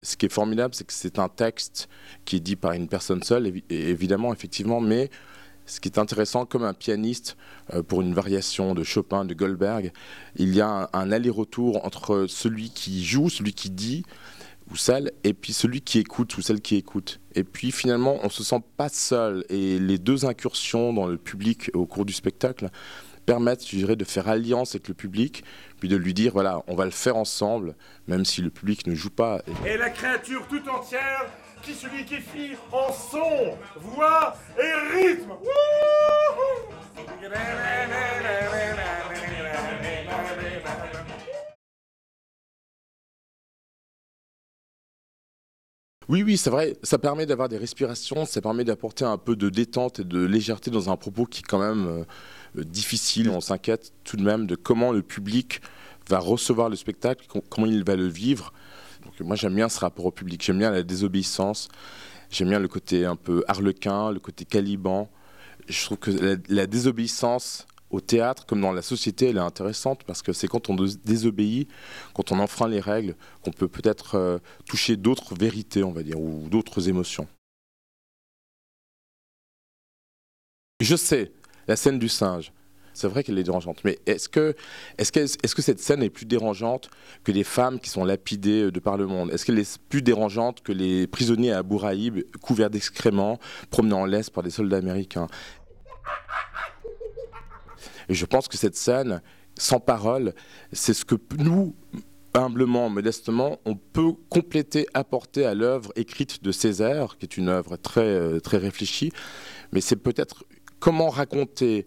ce qui est formidable, c'est que c'est un texte qui est dit par une personne seule, évidemment, effectivement, mais ce qui est intéressant, comme un pianiste, pour une variation de Chopin, de Goldberg, il y a un aller-retour entre celui qui joue, celui qui dit, ou celle, et puis celui qui écoute, ou celle qui écoute. Et puis finalement, on ne se sent pas seul, et les deux incursions dans le public au cours du spectacle permettent, je dirais, de faire alliance avec le public, puis de lui dire, voilà, on va le faire ensemble, même si le public ne joue pas. Et la créature tout entière qui se liquéfie en son, voix et rythme. Oui, c'est vrai, ça permet d'avoir des respirations, ça permet d'apporter un peu de détente et de légèreté dans un propos qui est quand même difficile. On s'inquiète tout de même de comment le public va recevoir le spectacle, comment il va le vivre. Donc, moi, j'aime bien ce rapport au public, j'aime bien la désobéissance, j'aime bien le côté un peu harlequin, le côté Caliban. Je trouve que la désobéissance au théâtre, comme dans la société, elle est intéressante parce que c'est quand on désobéit, quand on enfreint les règles, qu'on peut peut-être toucher d'autres vérités, on va dire, ou d'autres émotions. Je sais, la scène du singe, c'est vrai qu'elle est dérangeante, mais est-ce que cette scène est plus dérangeante que les femmes qui sont lapidées de par le monde? Est-ce qu'elle est plus dérangeante que les prisonniers à Abu Ghraib, couverts d'excréments, promenés en laisse par des soldats américains? Et je pense que cette scène, sans parole, c'est ce que nous, humblement, modestement, on peut compléter, apporter à l'œuvre écrite de Césaire, qui est une œuvre très, très réfléchie. Mais c'est peut-être comment raconter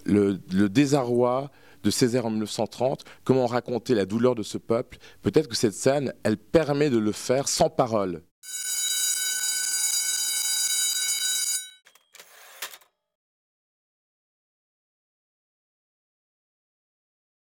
le désarroi de Césaire en 1930, comment raconter la douleur de ce peuple. Peut-être que cette scène, elle permet de le faire sans parole.